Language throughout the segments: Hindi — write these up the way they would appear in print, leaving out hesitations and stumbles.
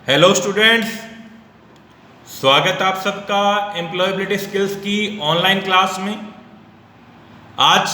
हेलो स्टूडेंट्स, स्वागत आप सबका एम्प्लॉयबिलिटी स्किल्स की ऑनलाइन क्लास में। आज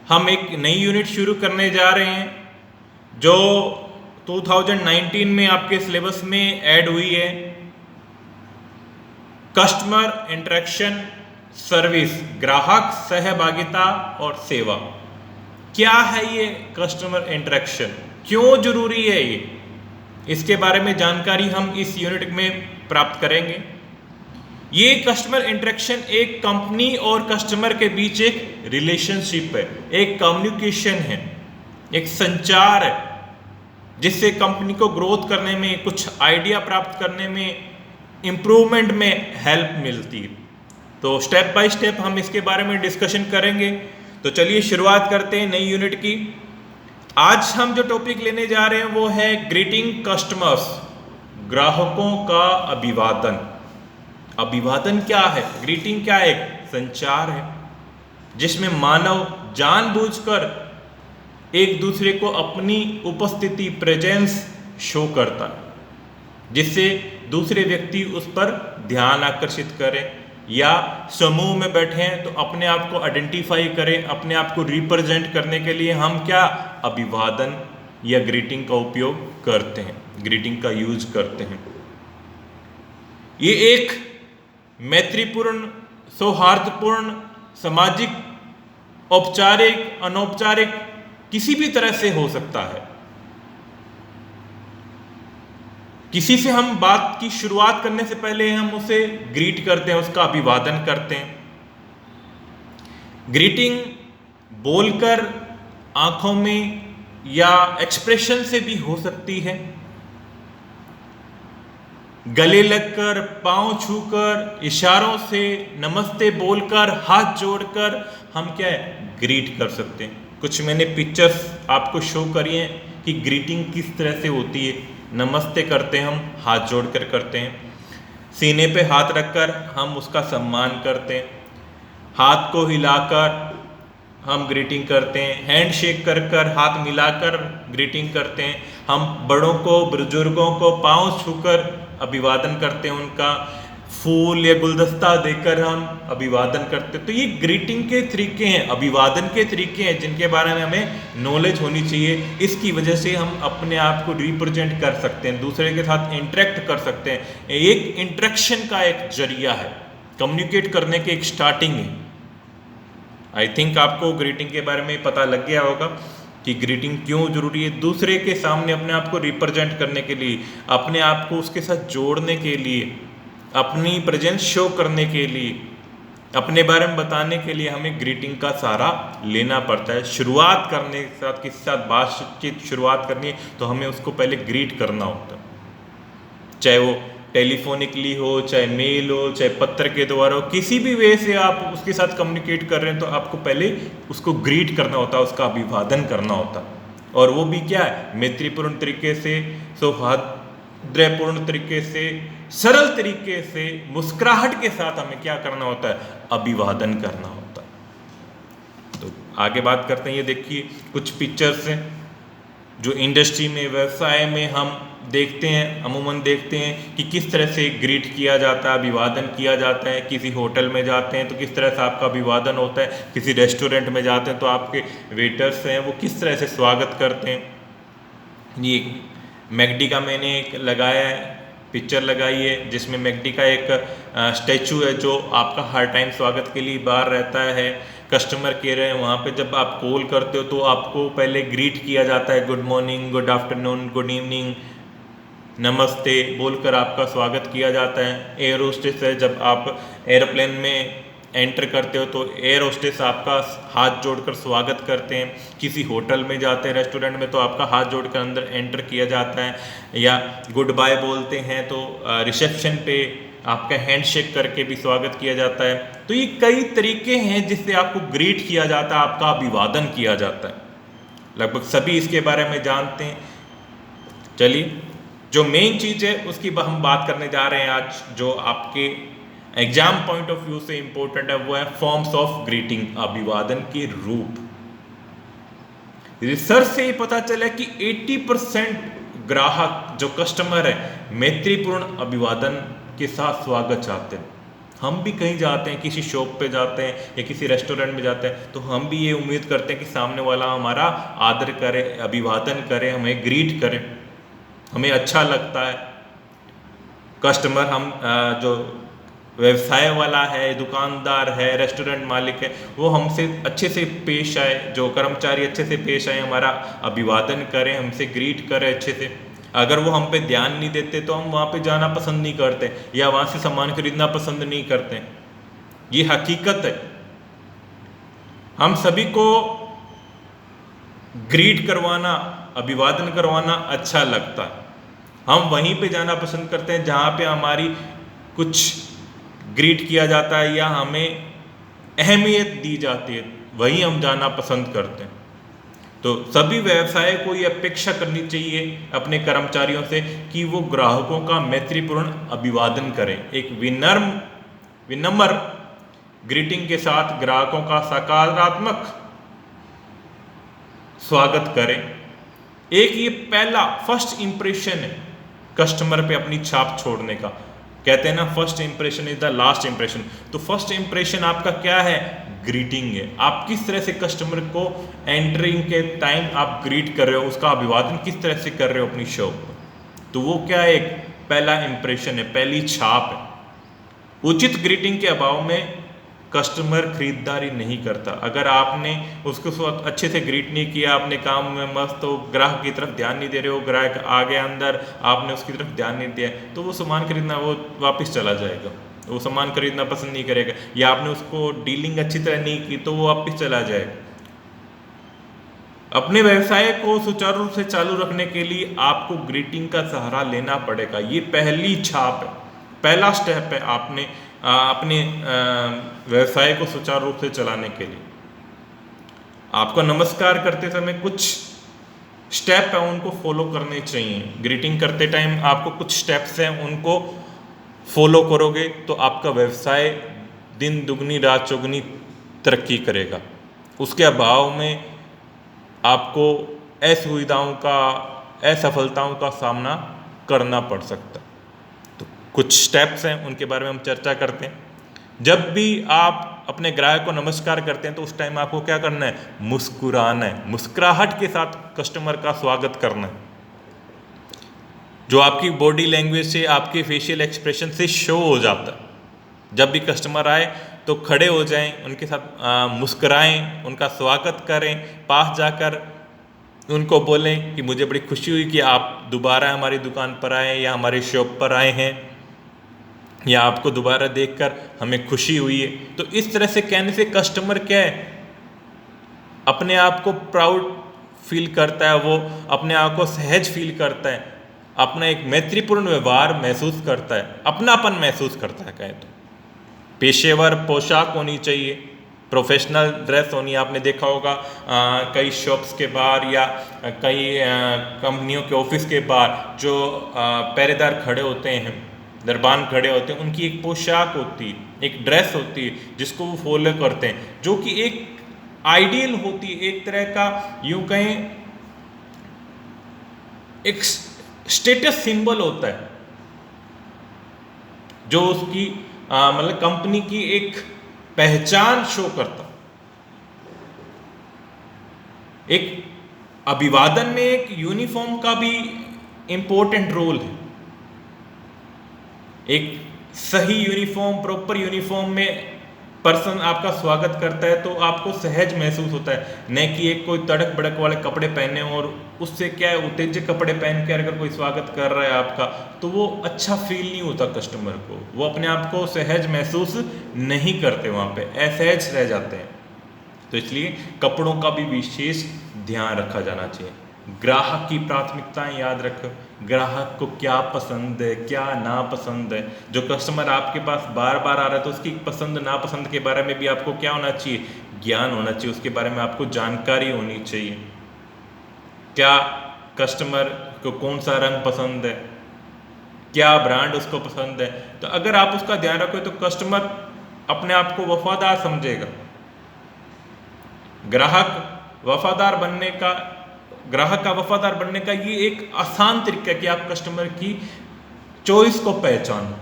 हम एक नई यूनिट शुरू करने जा रहे हैं जो 2019 में आपके सिलेबस में ऐड हुई है। कस्टमर इंटरेक्शन सर्विस, ग्राहक सहभागिता और सेवा। क्या है ये कस्टमर इंटरेक्शन, क्यों जरूरी है ये, इसके बारे में जानकारी हम इस यूनिट में प्राप्त करेंगे। ये कस्टमर इंटरेक्शन एक कंपनी और कस्टमर के बीच एक रिलेशनशिप है, एक कम्युनिकेशन है, एक संचार है जिससे कंपनी को ग्रोथ करने में, कुछ आइडिया प्राप्त करने में, इम्प्रूवमेंट में हेल्प मिलती है। तो स्टेप बाय स्टेप हम इसके बारे में डिस्कशन करेंगे। तो चलिए शुरुआत करते हैं नई यूनिट की। आज हम जो टॉपिक लेने जा रहे हैं वो है ग्रीटिंग कस्टमर्स, ग्राहकों का अभिवादन। अभिवादन क्या है? ग्रीटिंग क्या है? एक संचार है जिसमें मानव जानबूझकर एक दूसरे को अपनी उपस्थिति, प्रेजेंस शो करता है जिससे दूसरे व्यक्ति उस पर ध्यान आकर्षित करे, या समूह में बैठे हैं तो अपने आप को आइडेंटिफाई करें, अपने आप को रिप्रेजेंट करने के लिए हम क्या अभिवादन या ग्रीटिंग का उपयोग करते हैं, ग्रीटिंग का यूज करते हैं। ये एक मैत्रीपूर्ण, सौहार्दपूर्ण, सामाजिक, औपचारिक, अनौपचारिक, किसी भी तरह से हो सकता है। किसी से हम बात की शुरुआत करने से पहले हम उसे ग्रीट करते हैं, उसका अभिवादन करते हैं। ग्रीटिंग बोलकर, आंखों में या एक्सप्रेशन से भी हो सकती है। गले लगकर, पांव छूकर, इशारों से, नमस्ते बोलकर, हाथ जोड़कर हम क्या है ग्रीट कर सकते हैं। कुछ मैंने पिक्चर्स आपको शो करी हैं कि ग्रीटिंग किस तरह से होती है। नमस्ते करते हैं हम, हाथ जोड़कर करते हैं। सीने पे हाथ रखकर हम उसका सम्मान करते हैं। हाथ को हिलाकर हम ग्रीटिंग करते हैं। हैंड शेक कर कर, हाथ मिलाकर ग्रीटिंग करते हैं। हम बड़ों को, बुजुर्गों को पांव छूकर अभिवादन करते हैं, उनका फूल या गुलदस्ता देकर हम अभिवादन करते हैं। तो ये ग्रीटिंग के तरीके हैं, अभिवादन के तरीके हैं जिनके बारे में हमें नॉलेज होनी चाहिए। इसकी वजह से हम अपने आप को रिप्रेजेंट कर सकते हैं, दूसरे के साथ इंटरेक्ट कर सकते हैं। एक इंटरेक्शन का एक जरिया है, कम्युनिकेट करने के एक स्टार्टिंग है। आई थिंक आपको ग्रीटिंग के बारे में पता लग गया होगा कि ग्रीटिंग क्यों जरूरी है। दूसरे के सामने अपने आप को रिप्रेजेंट करने के लिए, अपने आप को उसके साथ जोड़ने के लिए, अपनी प्रेजेंस शो करने के लिए, अपने बारे में बताने के लिए हमें ग्रीटिंग का सहारा लेना पड़ता है। शुरुआत करने के साथ, किसी साथ बातचीत शुरुआत करनी है तो हमें उसको पहले ग्रीट करना होता है। चाहे वो टेलीफोनिकली हो, चाहे मेल हो, चाहे पत्र के द्वारा हो, किसी भी वे से आप उसके साथ कम्युनिकेट कर रहे हैं तो आपको पहले उसको ग्रीट करना होता है, उसका अभिवादन करना होता है। और वो भी क्या है, मैत्रीपूर्ण तरीके से, सौहार्दपूर्ण तरीके से, सरल तरीके से, मुस्कुराहट के साथ हमें क्या करना होता है, अभिवादन करना होता है। तो आगे बात करते हैं। ये देखिए कुछ पिक्चर्स हैं जो इंडस्ट्री में, व्यवसाय में हम देखते हैं, अमूमन देखते हैं कि किस तरह से ग्रीट किया जाता है, अभिवादन किया जाता है। किसी होटल में जाते हैं तो किस तरह से आपका अभिवादन होता है, किसी रेस्टोरेंट में जाते हैं तो आपके वेटर्स हैं वो किस तरह से स्वागत करते हैं। ये मैकडी का मैंने एक लगाया है, पिक्चर लगाई है जिसमें मैकडी का एक स्टैचू है जो आपका हर टाइम स्वागत के लिए बाहर रहता है। कस्टमर केयर है, वहाँ पे जब आप कॉल करते हो तो आपको पहले ग्रीट किया जाता है, good morning, good afternoon, good evening, नमस्ते बोलकर आपका स्वागत किया जाता है। एयर होस्टेस है, जब आप एयरप्लेन में एंटर करते हो तो एयर होस्टेस आपका हाथ जोड़कर स्वागत करते हैं। किसी होटल में जाते हैं, रेस्टोरेंट में, तो आपका हाथ जोड़कर अंदर एंटर किया जाता है। या गुड बाय बोलते हैं तो रिसेप्शन पे आपका हैंड शेक करके भी स्वागत किया जाता है। तो ये कई तरीके हैं जिससे आपको ग्रीट किया जाता है, आपका अभिवादन किया जाता है। लगभग सभी इसके बारे में जानते हैं। चलिए, जो मेन चीज़ है उसकी हम बात करने जा रहे हैं आज, जो आपके एग्जाम पॉइंट ऑफ व्यू से इंपॉर्टेंट है, वो है फॉर्म्स ऑफ ग्रीटिंग, अभिवादन के रूप। रिसर्च से ही पता चला कि 80% ग्राहक जो कस्टमर है मैत्रीपूर्ण अभिवादन के साथ स्वागत चाहते हैं। हम भी कहीं जाते हैं, किसी शॉप पे जाते हैं या किसी रेस्टोरेंट में जाते हैं, तो हम भी ये उम्मीद करते हैं कि सामने वाला हमारा आदर करे, अभिवादन करे, हमें ग्रीट करे, हमें अच्छा लगता है। कस्टमर हम जो व्यवसाय वाला है, दुकानदार है, रेस्टोरेंट मालिक है, वो हमसे अच्छे से पेश आए, जो कर्मचारी अच्छे से पेश आए, हमारा अभिवादन करें, हमसे ग्रीट करें अच्छे से। अगर वो हम पे ध्यान नहीं देते तो हम वहाँ पे जाना पसंद नहीं करते या वहाँ से सामान खरीदना पसंद नहीं करते। ये हकीकत है। हम सभी को ग्रीट करवाना, अभिवादन करवाना अच्छा लगता है। हम वहीं पे जाना पसंद करते हैं जहाँ पे हमारी कुछ ग्रीट किया जाता है या हमें अहमियत दी जाती है, वहीं हम जाना पसंद करते हैं। तो सभी व्यवसाय को ये अपेक्षा करनी चाहिए अपने कर्मचारियों से कि वो ग्राहकों का मैत्रीपूर्ण अभिवादन करें, एक विनम्र ग्रीटिंग के साथ ग्राहकों का सकारात्मक स्वागत करें। एक ये पहला फर्स्ट इंप्रेशन है कस्टमर पे अपनी छाप छोड़ने का। कहते हैं ना, first impression is the last impression. तो फर्स्ट इंप्रेशन आपका क्या है? ग्रीटिंग है। आप किस तरह से कस्टमर को एंटरिंग के टाइम आप ग्रीट कर रहे हो, उसका अभिवादन किस तरह से कर रहे हो अपनी शॉप पर। तो वो क्या है? एक पहला इंप्रेशन है, पहली छाप है। उचित ग्रीटिंग के अभाव में कस्टमर खरीदारी नहीं करता। अगर आपने उसको अच्छे से ग्रीट नहीं किया, अपने काम में मस्त हो, ग्राहक की तरफ ध्यान नहीं दे रहे हो, ग्राहक आगे अंदर, आपने उसकी तरफ ध्यान नहीं दिया, तो वो सामान खरीदना वो वापस चला जाएगा, वो सामान खरीदना पसंद नहीं करेगा। या आपने उसको डीलिंग अच्छी तरह नहीं की तो वो वापस चला जाएगा। अपने व्यवसाय को सुचारू रूप से चालू रखने के लिए आपको ग्रीटिंग का सहारा लेना पड़ेगा। ये पहली छाप है, पहला स्टेप है आपने अपने व्यवसाय को सुचारू रूप से चलाने के लिए। आपको नमस्कार करते समय कुछ स्टेप है उनको फॉलो करने चाहिए। ग्रीटिंग करते टाइम आपको कुछ स्टेप्स हैं, उनको फॉलो करोगे तो आपका व्यवसाय दिन दुगनी रात चौगुनी तरक्की करेगा। उसके अभाव में आपको असुविधाओं का, असफलताओं का सामना करना पड़ सकता है। तो कुछ स्टेप्स हैं, उनके बारे में हम चर्चा करते हैं। जब भी आप अपने ग्राहक को नमस्कार करते हैं तो उस टाइम आपको क्या करना है? मुस्कुराना है। मुस्कुराहट के साथ कस्टमर का स्वागत करना है। जो आपकी बॉडी लैंग्वेज से, आपके फेशियल एक्सप्रेशन से शो हो जाता है। जब भी कस्टमर आए तो खड़े हो जाएं, उनके साथ मुस्कुराएं, उनका स्वागत करें, पास जाकर उनको बोलें कि मुझे बड़ी खुशी हुई कि आप दोबारा हमारी दुकान पर आए या हमारी शॉप पर आए हैं, या आपको दोबारा देखकर हमें खुशी हुई है। तो इस तरह से कहने से कस्टमर क्या है, अपने आप को प्राउड फील करता है, वो अपने आप को सहज फील करता है, अपना एक मैत्रीपूर्ण व्यवहार महसूस करता है, अपनापन महसूस करता है। कहें तो पेशेवर पोशाक होनी चाहिए, प्रोफेशनल ड्रेस होनी। आपने देखा होगा कई शॉप्स के बाहर या कई कंपनियों के ऑफिस के बाहर जो पहरेदार खड़े होते हैं, दरबान खड़े होते हैं, उनकी एक पोशाक होती है, एक ड्रेस होती है जिसको वो फॉलो करते हैं, जो कि एक आइडियल होती है, एक तरह का यूं कहें एक स्टेटस सिंबल होता है, जो उसकी मतलब कंपनी की एक पहचान शो करता। एक अभिवादन में एक यूनिफॉर्म का भी इंपॉर्टेंट रोल है। एक सही यूनिफॉर्म, प्रॉपर यूनिफॉर्म में पर्सन आपका स्वागत करता है तो आपको सहज महसूस होता है, न कि एक कोई तड़क भड़क वाले कपड़े पहने और उससे क्या है, उत्तेजक कपड़े पहन के अगर कोई स्वागत कर रहा है आपका तो वो अच्छा फील नहीं होता कस्टमर को, वो अपने आप को सहज महसूस नहीं करते, वहाँ पे असहज रह जाते हैं। तो इसलिए कपड़ों का भी विशेष ध्यान रखा जाना चाहिए। ग्राहक की प्राथमिकताएं याद रखो, ग्राहक को क्या पसंद है, क्या नापसंद है। जो कस्टमर आपके पास बार बार आ रहा है तो उसकी पसंद नापसंद के बारे में भी आपको क्या होना चाहिए? ज्ञान होना चाहिए, उसके बारे में आपको जानकारी होनी चाहिए। क्या कस्टमर को कौन सा रंग पसंद है, क्या ब्रांड उसको पसंद है। तो अगर आप उसका ध्यान रखो तो कस्टमर अपने आप को वफादार समझेगा। ग्राहक वफादार बनने का ग्राहक का वफादार बनने का ये एक आसान तरीका है कि आप कस्टमर की चॉइस को पहचानो।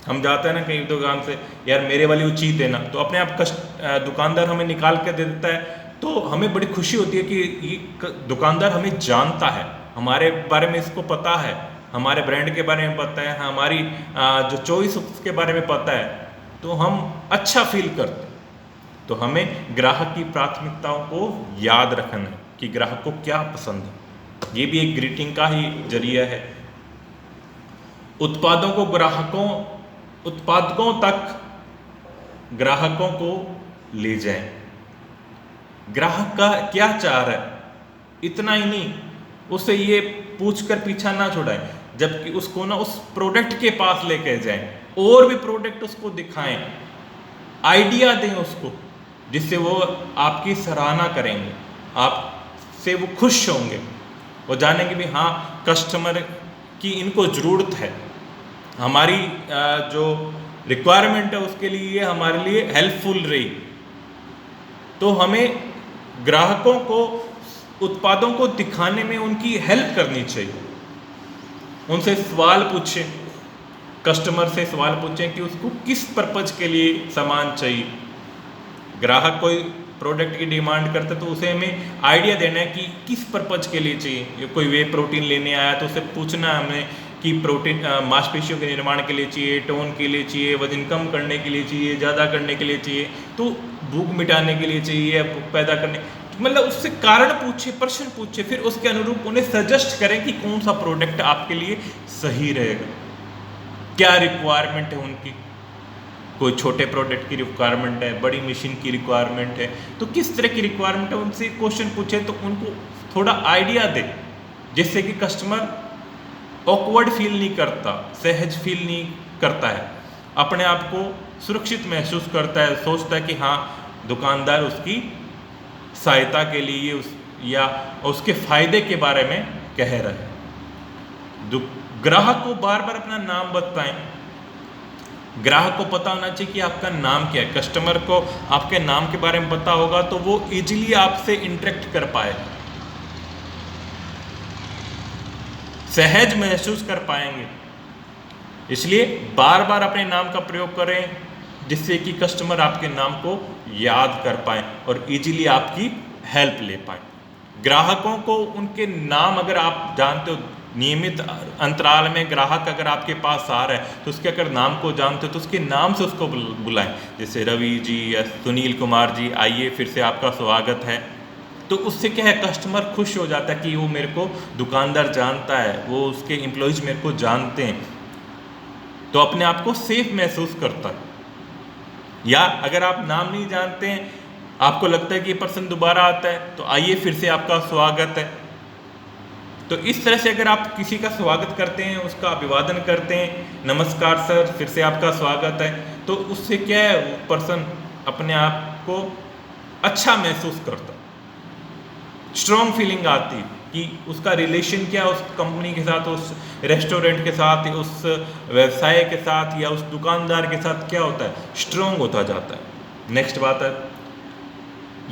हम जाते हैं ना कहीं दुकान से, यार मेरे वाली वो चीज़ देना, तो अपने आप दुकानदार हमें निकाल के दे देता है, तो हमें बड़ी खुशी होती है कि ये दुकानदार हमें जानता है, हमारे बारे में इसको पता है, हमारे ब्रांड के बारे में पता है, हमारी जो चॉइस उसके बारे में पता है, तो हम अच्छा फील करते हैं। तो हमें ग्राहक की प्राथमिकताओं को याद रखना है कि ग्राहक को क्या पसंद है। ये भी एक ग्रीटिंग का ही जरिया है। उत्पादों को उत्पादकों तक ग्राहकों को ले जाएं। ग्राहक का क्या चाह रहा है, इतना ही नहीं, उसे ये पूछकर पीछा ना छुड़ाएं, जबकि उसको ना उस प्रोडक्ट के पास लेके जाएं, और भी प्रोडक्ट उसको दिखाएं, आइडिया दें उसको, जिससे वो आपकी सराहना करेंगे, आपसे वो खुश होंगे, वो जानेंगे भी हाँ कस्टमर की इनको ज़रूरत है, हमारी जो रिक्वायरमेंट है उसके लिए ये हमारे लिए हेल्पफुल रही। तो हमें ग्राहकों को उत्पादों को दिखाने में उनकी हेल्प करनी चाहिए। उनसे सवाल पूछें, कस्टमर से सवाल पूछें कि उसको किस पर्पज के लिए सामान चाहिए। ग्राहक कोई प्रोडक्ट की डिमांड करता है तो उसे हमें आइडिया देना है कि किस पर्पज के लिए चाहिए। कोई वे प्रोटीन लेने आया तो उसे पूछना है हमें कि प्रोटीन मांसपेशियों के निर्माण के लिए चाहिए, टोन के लिए चाहिए, वजन कम करने के लिए चाहिए, ज़्यादा करने के लिए चाहिए, तो भूख मिटाने के लिए चाहिए, भूख पैदा करने, मतलब उससे कारण पूछे, प्रश्न पूछे, फिर उसके अनुरूप उन्हें सजेस्ट करें कि कौन सा प्रोडक्ट आपके लिए सही रहेगा, क्या रिक्वायरमेंट है उनकी। कोई छोटे प्रोडक्ट की रिक्वायरमेंट है, बड़ी मशीन की रिक्वायरमेंट है, तो किस तरह की रिक्वायरमेंट है उनसे क्वेश्चन पूछे, तो उनको थोड़ा आइडिया दे, जिससे कि कस्टमर ऑकवर्ड फील नहीं करता, सहज फील नहीं करता है, अपने आप को सुरक्षित महसूस करता है, सोचता है कि हाँ दुकानदार उसकी सहायता के लिए या उसके फायदे के बारे में कह रहा है। ग्राहक को बार बार अपना नाम बताएं। ग्राहक को पता होना चाहिए कि आपका नाम क्या है। कस्टमर को आपके नाम के बारे में पता होगा तो वो इजीली आपसे इंटरेक्ट कर पाए, सहज महसूस कर पाएंगे। इसलिए बार बार अपने नाम का प्रयोग करें, जिससे कि कस्टमर आपके नाम को याद कर पाए और इजीली आपकी हेल्प ले पाए। ग्राहकों को उनके नाम अगर आप जानते हो, नियमित अंतराल में ग्राहक अगर आपके पास आ रहा है तो उसके अगर नाम को जानते हो तो उसके नाम से उसको बुलाएं। जैसे रवि जी या सुनील कुमार जी, आइए फिर से आपका स्वागत है। तो उससे क्या है, कस्टमर खुश हो जाता है कि वो मेरे को दुकानदार जानता है, वो उसके एम्प्लॉयज़ मेरे को जानते हैं, तो अपने आप को सेफ महसूस करता है। या अगर आप नाम नहीं जानते हैं, आपको लगता है कि ये पर्सन दोबारा आता है, तो आइए फिर से आपका स्वागत है। तो इस तरह से अगर आप किसी का स्वागत करते हैं, उसका अभिवादन करते हैं, नमस्कार सर फिर से आपका स्वागत है, तो उससे क्या है, वो पर्सन अपने आप को अच्छा महसूस करता, स्ट्रॉन्ग फीलिंग आती कि उसका रिलेशन क्या उस कंपनी के साथ, उस रेस्टोरेंट के साथ, उस व्यवसाय के साथ या उस दुकानदार के साथ क्या होता है, स्ट्रॉन्ग होता जाता है। नेक्स्ट बात है,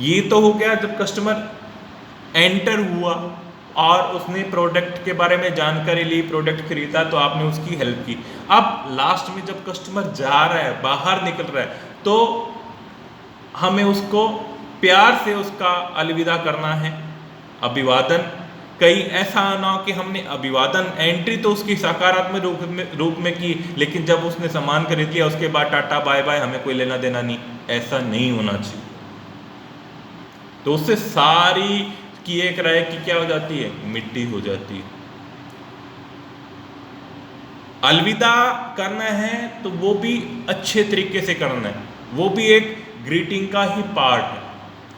ये तो हो गया जब कस्टमर एंटर हुआ और उसने प्रोडक्ट के बारे में जानकारी ली, प्रोडक्ट खरीदा, तो आपने उसकी हेल्प की। अब लास्ट में जब कस्टमर जा रहा है, बाहर निकल रहा है, तो हमें उसको प्यार से उसका अलविदा करना है, अभिवादन। कहीं ऐसा ना हो कि हमने अभिवादन एंट्री तो उसकी सकारात्मक रूप में की, लेकिन जब उसने सामान खरीद लिया उसके बाद टाटा बाय बाय, हमें कोई लेना देना नहीं, ऐसा नहीं होना चाहिए। तो उससे सारी की एक राय की क्या हो जाती है, मिट्टी हो जाती है। अलविदा करना है तो वो भी अच्छे तरीके से करना है, वो भी एक ग्रीटिंग का ही पार्ट है,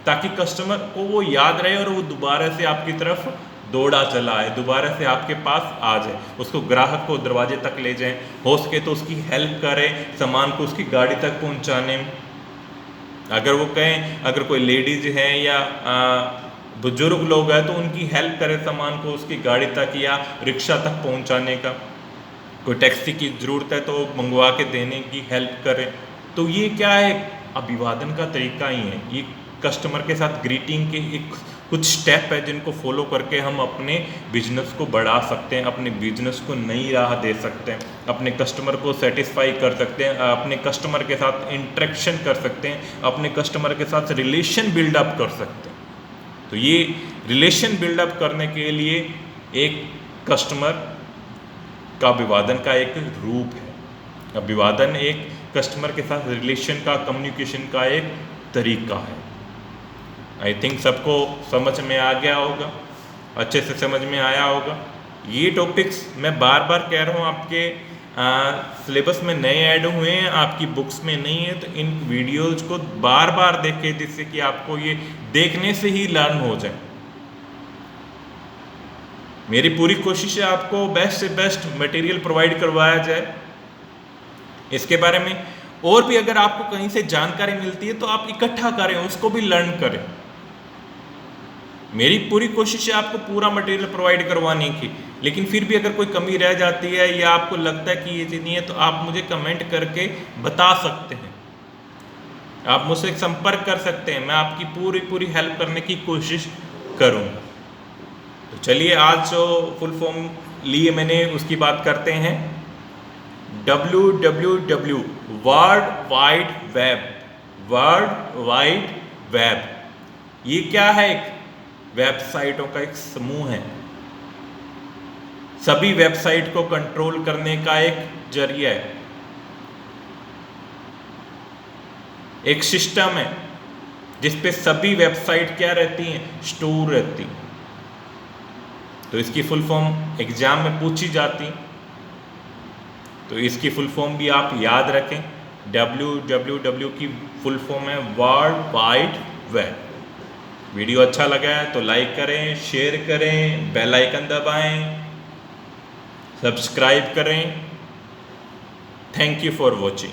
ताकि कस्टमर को वो याद रहे और वो दोबारा से आपकी तरफ दौड़ा चला आए, दोबारा से आपके पास आ जाए। उसको ग्राहक को दरवाजे तक ले जाएं, हो सके तो उसकी हेल्प करें सामान को उसकी गाड़ी तक पहुंचाने में। अगर वो कहें, अगर कोई लेडीज है या बुजुर्ग लोग हैं तो उनकी हेल्प करें सामान को उसकी गाड़ी तक या रिक्शा तक पहुंचाने का। कोई टैक्सी की ज़रूरत है तो मंगवा के देने की हेल्प करें। तो ये क्या है, अभिवादन का तरीका ही है, ये कस्टमर के साथ ग्रीटिंग के एक कुछ स्टेप है जिनको फॉलो करके हम अपने बिजनेस को बढ़ा सकते हैं, अपने बिजनेस को नई राह दे सकते हैं, अपने कस्टमर को सेटिस्फाई कर सकते हैं, अपने कस्टमर के साथ इंटरेक्शन कर सकते हैं, अपने कस्टमर के साथ रिलेशन बिल्डअप कर सकते हैं। तो ये रिलेशन बिल्डअप करने के लिए एक कस्टमर का अभिवादन का एक रूप है। अभिवादन एक कस्टमर के साथ रिलेशन का, कम्युनिकेशन का एक तरीका है। आई थिंक सबको समझ में आ गया होगा, अच्छे से समझ में आया होगा। ये टॉपिक्स मैं बार बार कह रहा हूँ, आपके सिलेबस में नए ऐड हुए हैं, आपकी बुक्स में नहीं है, तो इन वीडियोज़ को बार बार देखें जिससे कि आपको ये देखने से ही लर्न हो जाए। मेरी पूरी कोशिश है आपको बेस्ट से बेस्ट मटेरियल प्रोवाइड करवाया जाए। इसके बारे में और भी अगर आपको कहीं से जानकारी मिलती है तो आप इकट्ठा करें, उसको भी लर्न करें। मेरी पूरी कोशिश है आपको पूरा मटेरियल प्रोवाइड करवाने की, लेकिन फिर भी अगर कोई कमी रह जाती है या आपको लगता है कि ये चीज़ नहीं है तो आप मुझे कमेंट करके बता सकते हैं, आप मुझसे संपर्क कर सकते हैं, मैं आपकी पूरी हेल्प करने की कोशिश करूँगा। तो चलिए आज जो फुल फॉर्म लिए मैंने उसकी बात करते हैं। www world wide web, world wide web ये क्या है? एक वेबसाइटों का एक समूह है, सभी वेबसाइट को कंट्रोल करने का एक जरिया है, एक सिस्टम है जिसपे सभी वेबसाइट क्या रहती हैं? स्टोर रहती हैं। तो इसकी फुल फॉर्म एग्जाम में पूछी जाती, तो इसकी फुल फॉर्म भी आप याद रखें। www की फुल फॉर्म है वर्ल्ड वाइड वेब। वीडियो अच्छा लगा है तो लाइक करें, शेयर करें, बेल आइकन दबाएं, सब्सक्राइब करें। Thank you for watching.